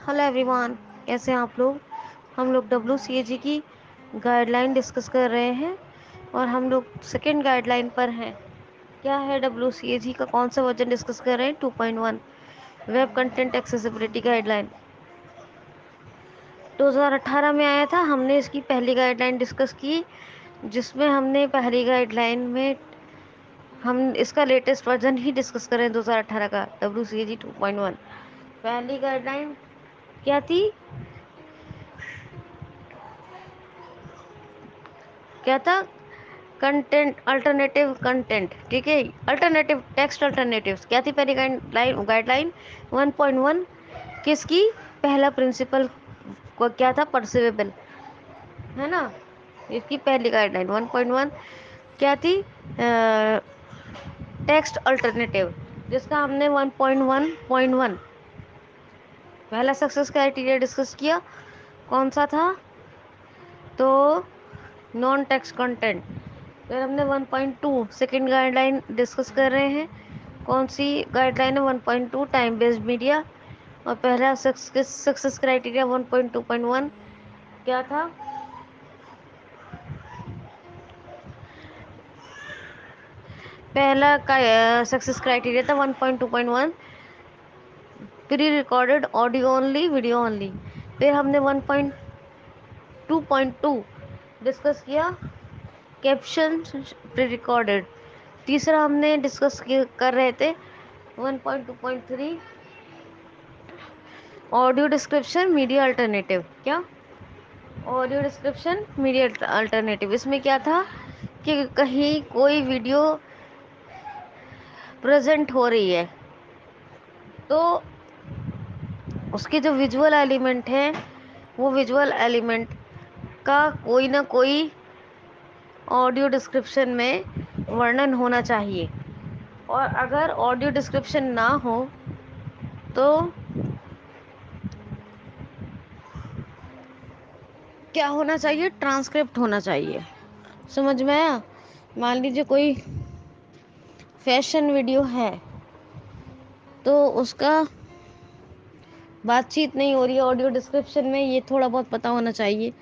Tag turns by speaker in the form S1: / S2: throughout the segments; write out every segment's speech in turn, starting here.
S1: Hello everyone, कैसे हैं आप लोग। हम लोग WCAG की गाइडलाइन डिस्कस कर रहे हैं और हम लोग सेकेंड गाइडलाइन पर हैं। क्या है WCAG का, कौन सा वर्जन डिस्कस कर रहे हैं? 2.1 वेब कंटेंट एक्सेसिबिलिटी गाइडलाइन 2018 में आया था। हमने इसकी पहली गाइडलाइन डिस्कस की, जिसमें हमने पहली गाइडलाइन में हम इसका लेटेस्ट वर्जन ही डिस्कस कर रहे हैं 2018 का WCAG 2.1। पहली गाइडलाइन क्या थी? क्या था? कंटेंट अल्टरनेटिव कंटेंट, ठीक है। अल्टरनेटिव टेक्स्ट अल्टरनेटिव्स क्या थी पहली गाइडलाइन 1.1 किसकी? पहला प्रिंसिपल को क्या था? परसिवेबल, है ना। इसकी पहली गाइडलाइन 1.1 क्या थी? टेक्स्ट अल्टरनेटिव, जिसका हमने 1.1.1 पहला सक्सेस क्राइटेरिया डिस्कस किया। कौन सा था? तो नॉन टेक्स्ट कंटेंट। फिर हमने 1.2 सेकेंड गाइडलाइन डिस्कस कर रहे हैं। कौन सी गाइडलाइन है? 1.2 टाइम बेस्ड मीडिया। और पहला सक्सेस क्राइटेरिया 1.2.1 क्या था? पहला का सक्सेस क्राइटेरिया था 1.2.1 pre recorded audio only, video only. फिर हमने 1.2.2 डिस्कस किया, कैप्शन प्री रिकॉर्डेड। तीसरा हमने डिस्कस कर रहे थे 1.2.3 ऑडियो डिस्क्रिप्शन मीडिया अल्टरनेटिव। क्या? Audio description media alternative. इसमें क्या था कि कहीं कोई वीडियो प्रेजेंट हो रही है तो उसके जो विजुअल एलिमेंट है, वो विजुअल एलिमेंट का कोई ना कोई ऑडियो डिस्क्रिप्शन में वर्णन होना चाहिए। और अगर ऑडियो डिस्क्रिप्शन ना हो तो क्या होना चाहिए? ट्रांसक्रिप्ट होना चाहिए। समझ में आया? मान लीजिए कोई फैशन वीडियो है तो उसका बातचीत नहीं हो रही है, ऑडियो डिस्क्रिप्शन में ये थोड़ा बहुत पता होना चाहिए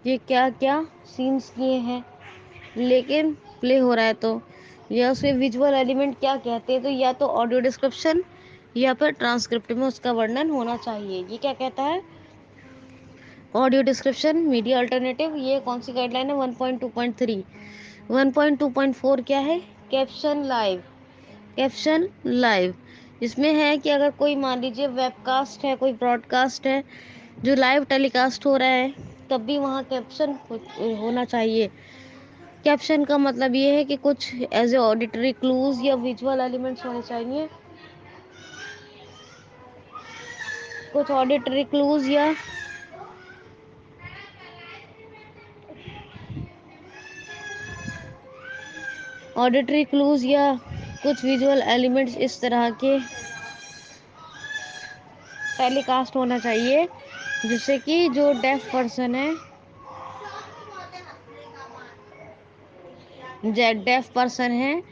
S1: ये क्या क्या सीन्स किए हैं, लेकिन प्ले हो रहा है तो, या उसके विजुअल एलिमेंट क्या कहते हैं, तो या तो ऑडियो डिस्क्रिप्शन या फिर ट्रांसक्रिप्ट में उसका वर्णन होना चाहिए। ये क्या कहता है? Audio description media alternative. ये कौन सी गाइडलाइन है? 1.2.3। 1.2.4 क्या है? Caption live. कैप्शन लाइव इसमें है कि अगर कोई मान लीजिए वेबकास्ट है, कोई ब्रॉडकास्ट है जो लाइव टेलीकास्ट हो रहा है, तब भी वहाँ कैप्शन होना चाहिए। कैप्शन का मतलब ये है कि कुछ एज ए ऑडिटरी क्लूज या विजुअल एलिमेंट्स होने चाहिए। कुछ ऑडिटरी क्लूज या कुछ विजुअल एलिमेंट्स इस तरह के टेलीकास्ट होना चाहिए, जिससे कि जो डेफ पर्सन है,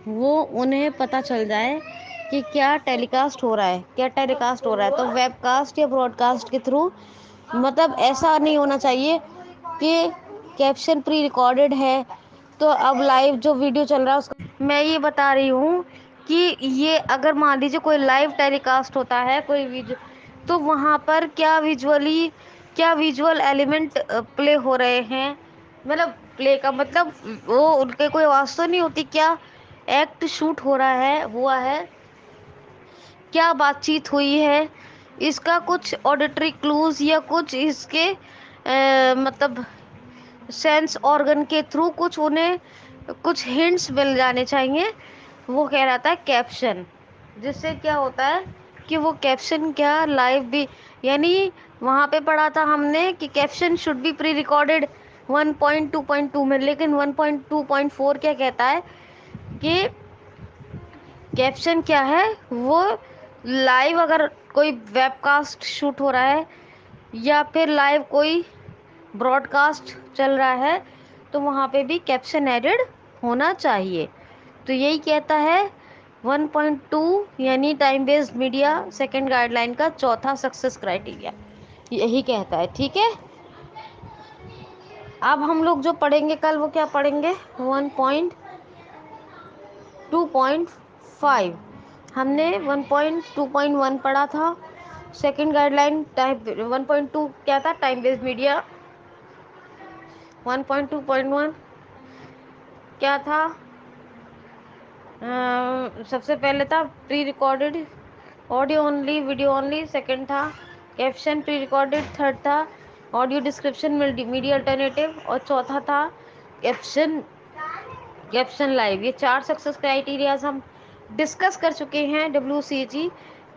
S1: वो उन्हें पता चल जाए कि क्या टेलीकास्ट हो रहा है, क्या टेलीकास्ट हो रहा है। तो वेबकास्ट या ब्रॉडकास्ट के थ्रू, मतलब ऐसा नहीं होना चाहिए कि कैप्शन प्री रिकॉर्डेड है तो अब लाइव जो वीडियो चल रहा है उसका, मैं ये बता रही हूँ कि ये अगर मान लीजिए कोई लाइव टेलीकास्ट होता है कोई वीडियो, तो वहाँ पर क्या विजुअल एलिमेंट प्ले हो रहे हैं, मतलब प्ले का मतलब वो उनके कोई आवाज तो नहीं होती, क्या एक्ट शूट हो रहा है, हुआ है, क्या बातचीत हुई है, इसका कुछ ऑडिटरी क्लूज या कुछ इसके मतलब सेंस ऑर्गन के थ्रू कुछ उन्हें कुछ हिंट्स मिल जाने चाहिए। वो कह रहा था कैप्शन, जिससे क्या होता है कि वो कैप्शन क्या लाइव भी, यानी वहां पे पढ़ा था हमने कि caption should be pre recorded 1.2.2 में, लेकिन 1.2.4 क्या कहता है कि कैप्शन क्या है? वो लाइव अगर कोई वेबकास्ट शूट हो रहा है या फिर लाइव कोई ब्रॉडकास्ट चल रहा है तो वहाँ पे भी कैप्शन एडेड होना चाहिए। तो यही कहता है 1.2 यानी time based media second guideline का चौथा सक्सेस क्राइटेरिया यही कहता है। ठीक है, अब हम लोग जो पढ़ेंगे कल वो क्या पढ़ेंगे, 1.2.5। हमने 1.2.1 पढ़ा था। सेकंड गाइडलाइन टाइप 1.2 क्या था, टाइम बेस्ड मीडिया। 1.2.1 क्या था, सबसे पहले था pre recorded audio only video only, second था कैप्शन प्री रिकॉर्डेड, थर्ड था ऑडियो डिस्क्रिप्शन मीडिया अल्टरनेटिव, और चौथा था कैप्शन कैप्शन लाइव। ये 4 सक्सेस क्राइटेरियाज हम डिस्कस कर चुके हैं WCG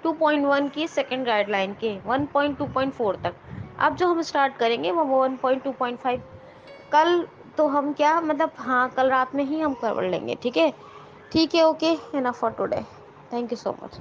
S1: 2.1 की सेकंड गाइडलाइन के 1.2.4 तक। अब जो हम स्टार्ट करेंगे वो 1.2.5 कल। तो हम क्या मतलब, हाँ कल रात में ही हम कर लेंगे। ठीक है, ठीक है, okay, enough for today, thank you so much.